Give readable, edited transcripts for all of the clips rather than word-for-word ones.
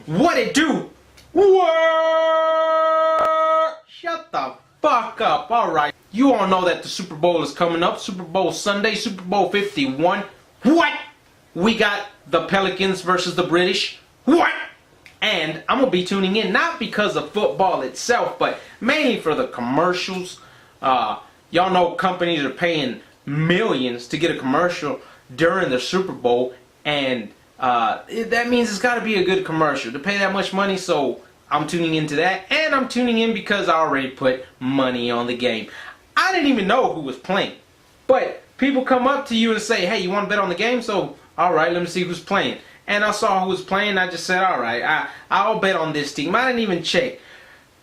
What it do? What? Shut the fuck up. Alright. You all know that the Super Bowl is coming up. Super Bowl Sunday, Super Bowl 51. What? We got the Pelicans versus the British. What? And I'm going to be tuning in not because of football itself, but mainly for the commercials. Y'all know companies are paying millions to get a commercial during the Super Bowl, and that means it's got to be a good commercial to pay that much money. So I'm tuning into that, and I'm tuning in because I already put money on the game. I didn't even know who was playing, but people come up to you and say, hey, you want to bet on the game? So alright, let me see who's playing. And I saw who was playing. I just said, alright, I'll bet on this team. I didn't even check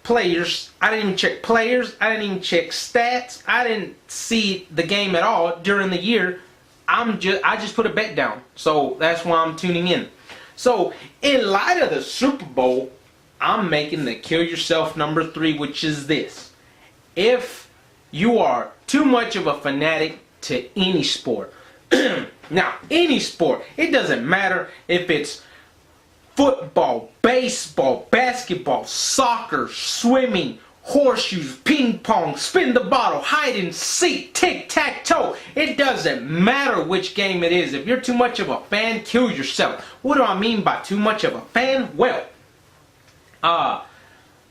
players. I didn't even check players. I didn't even check stats. I didn't see the game at all during the year. I just put a bet down. So that's why I'm tuning in. So in light of the Super Bowl, I'm making the kill yourself number 3, which is this. If you are too much of a fanatic to any sport, now any sport, it doesn't matter if it's football, baseball, basketball, soccer, swimming, horseshoes, ping pong, spin the bottle, hide and seek, tic-tac-toe. It doesn't matter which game it is. If you're too much of a fan, kill yourself. What do I mean by too much of a fan? Well,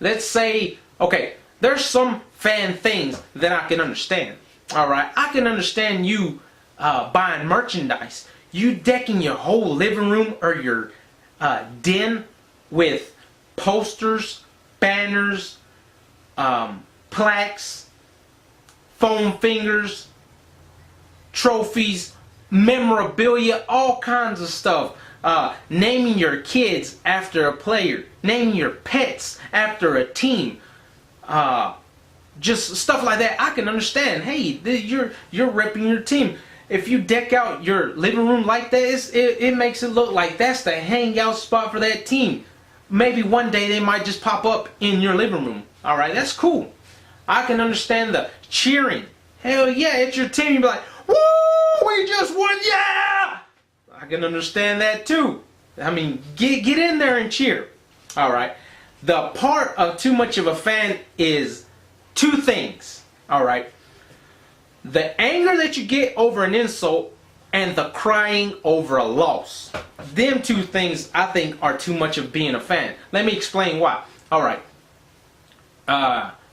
let's say, okay, there's some fan things that I can understand. Alright, I can understand you buying merchandise. You decking your whole living room or your den with posters, banners, plaques, foam fingers, trophies, memorabilia, all kinds of stuff. Naming your kids after a player, naming your pets after a team, just stuff like that. I can understand. Hey, you're repping your team. If you deck out your living room like that, it makes it look like that's the hangout spot for that team. Maybe one day they might just pop up in your living room. Alright, that's cool. I can understand the cheering. Hell yeah, it's your team. You be like, woo, we just won, yeah! I can understand that too. I mean, get in there and cheer. Alright, the part of too much of a fan is 2 things. Alright, the anger that you get over an insult and the crying over a loss. Them 2 things I think are too much of being a fan. Let me explain why. Alright.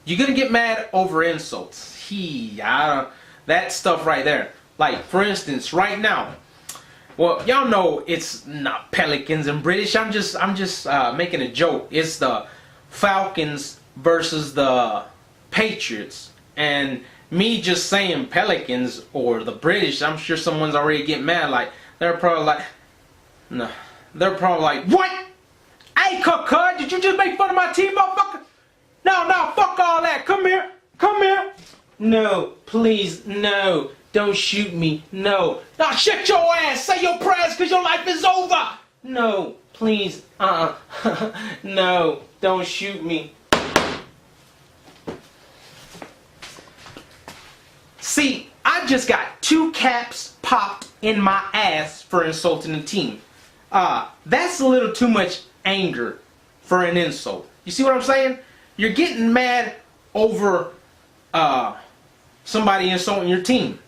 You're gonna get mad over insults. That stuff right there. Like, for instance, right now. Well, y'all know it's not Pelicans and British. I'm just making a joke. It's the Falcons versus the Patriots. And me just saying Pelicans or the British, I'm sure someone's already getting mad. Like, they're probably like, no. They're probably like, what? Hey, cuz, did you just make fun of my team, motherfucker? No, fuck all that. Come here. No, please, no. Don't shoot me. No. Now shut your ass. Say your prayers because your life is over. No, please. No, don't shoot me. See, I just got 2 caps popped in my ass for insulting the team. That's a little too much anger for an insult. You see what I'm saying? You're getting mad over somebody insulting your team.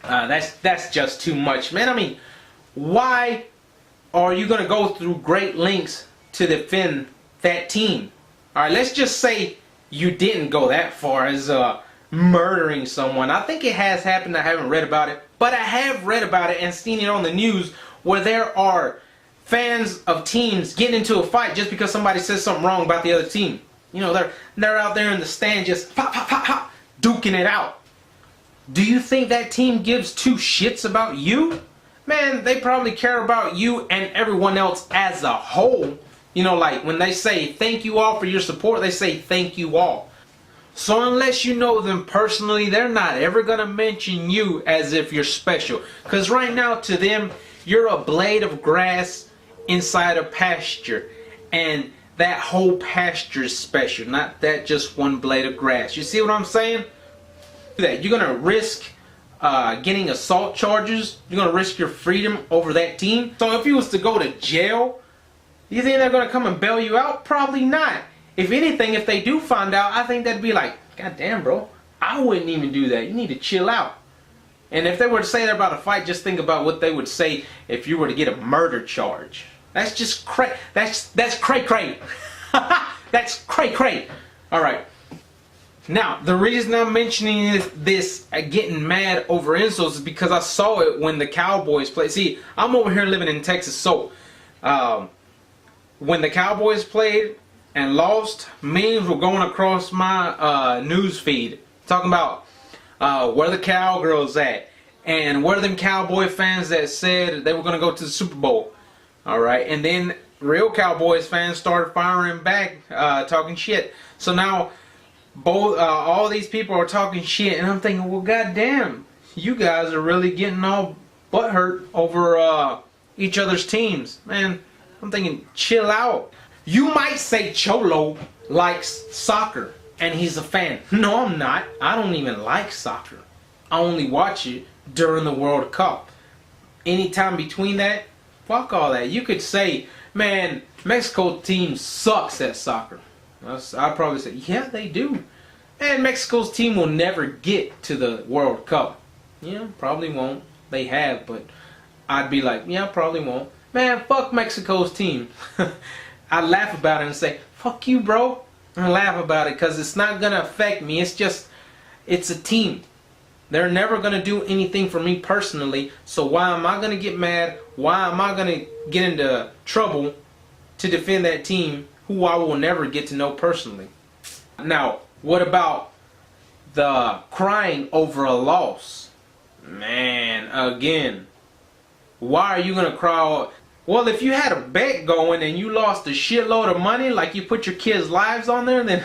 That's just too much, man. I mean, why are you going to go through great lengths to defend that team? Alright, let's just say you didn't go that far as murdering someone. I think it has happened. I haven't read about it, but I have read about it and seen it on the news where there are fans of teams getting into a fight just because somebody says something wrong about the other team. You know, they're out there in the stand just pop, duking it out. Do you think that team gives 2 shits about you? Man, they probably care about you and everyone else as a whole. You know, like when they say thank you all for your support, they say thank you all. So unless you know them personally, they're not ever going to mention you as if you're special. Because right now to them, you're a blade of grass inside a pasture. And that whole pasture is special, not that just one blade of grass. You see what I'm saying? That you're going to risk getting assault charges. You're going to risk your freedom over that team. So if you was to go to jail You think they're going to come and bail you out? Probably not. If anything, if they do find out, I think that'd be like, God damn, bro, I wouldn't even do that. You need to chill out. And if they were to say that about a fight, just think about what they would say if you were to get a murder charge. That's just cray. That's cray. That's cray. All right. Now, the reason I'm mentioning this getting mad over insults is because I saw it when the Cowboys played. See, I'm over here living in Texas, so when the Cowboys played and lost, memes were going across my news feed talking about where the Cowgirls at and where them Cowboy fans that said they were going to go to the Super Bowl. All right, and then real Cowboys fans started firing back, talking shit. So now both all these people are talking shit, and I'm thinking, well, goddamn, you guys are really getting all butthurt over each other's teams, man. I'm thinking, chill out. You might say Cholo likes soccer and he's a fan. No, I'm not. I don't even like soccer. I only watch it during the World Cup. Anytime between that, fuck all that. You could say, man, Mexico team sucks at soccer. I'd probably say, yeah, they do. And Mexico's team will never get to the World Cup. Yeah, probably won't. They have, but I'd be like, yeah, probably won't. Man, fuck Mexico's team. I laugh about it and say, fuck you, bro. I laugh about it because it's not going to affect me. It's just, it's a team. They're never going to do anything for me personally. So why am I going to get mad? Why am I going to get into trouble to defend that team who I will never get to know personally? Now, what about the crying over a loss? Man, again, why are you going to cry? Well, if you had a bet going and you lost a shitload of money, like you put your kids' lives on there, then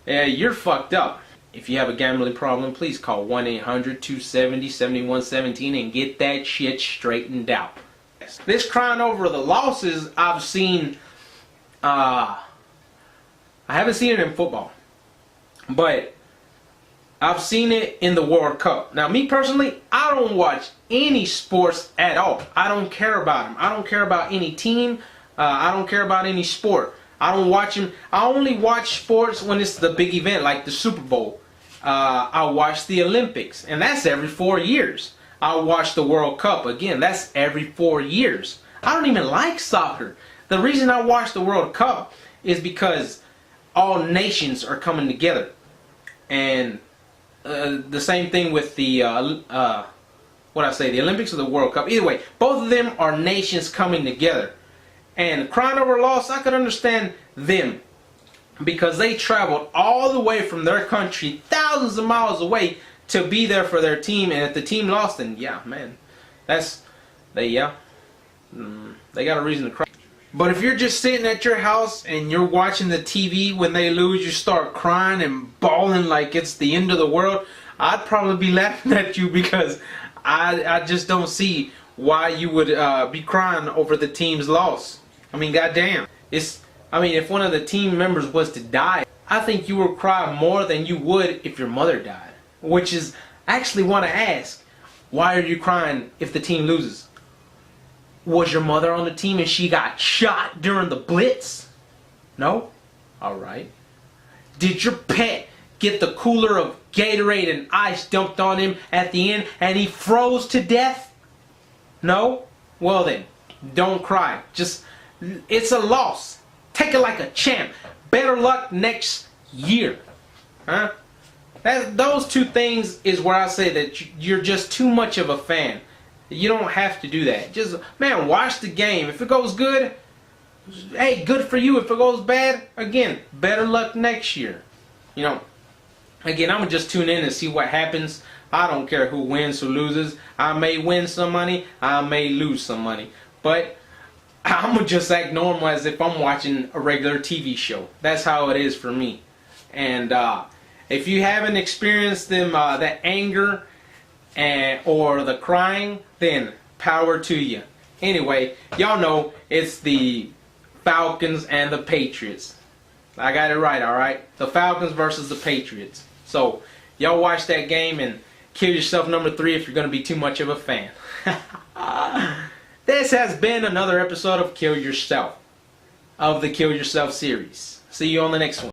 yeah, you're fucked up. If you have a gambling problem, please call 1-800-270-7117 and get that shit straightened out. This crying over the losses, I've seen, I haven't seen it in football, but I've seen it in the World Cup. Now, me personally, I don't watch any sports at all. I don't care about them. I don't care about any team. I don't care about any sport. I don't watch them. I only watch sports when it's the big event, like the Super Bowl. I watch the Olympics, and that's every 4 years. I watch the World Cup, again, that's every 4 years. I don't even like soccer. The reason I watch the World Cup is because all nations are coming together. And the same thing with the, the Olympics or the World Cup. Either way, both of them are nations coming together. And crying over loss, I could understand them, because they traveled all the way from their country, thousands of miles away, to be there for their team. And if the team lost, then yeah, man, they got a reason to cry. But if you're just sitting at your house and you're watching the TV when they lose, you start crying and bawling like it's the end of the world, I'd probably be laughing at you, because I just don't see why you would be crying over the team's loss. I mean, goddamn. If one of the team members was to die, I think you would cry more than you would if your mother died. Which is, I actually want to ask, why are you crying if the team loses? Was your mother on the team and she got shot during the Blitz? No? Alright. Did your pet get the cooler of Gatorade and ice dumped on him at the end and he froze to death? No? Well then, don't cry. It's a loss. Take it like a champ. Better luck next year. Huh? Those two things is where I say that you're just too much of a fan. You don't have to do that. Just, man, watch the game. If it goes good, hey, good for you. If it goes bad, again, better luck next year. You know, again, I'm going to just tune in and see what happens. I don't care who wins, who loses. I may win some money. I may lose some money. But I'm going to just act normal as if I'm watching a regular TV show. That's how it is for me. And if you haven't experienced that anger or the crying, then power to you. Anyway, y'all know it's the Falcons and the Patriots. I got it right, alright? The Falcons versus the Patriots. So, y'all watch that game and kill yourself number 3 if you're going to be too much of a fan. This has been another episode of Kill Yourself. of the Kill Yourself series. See you on the next one.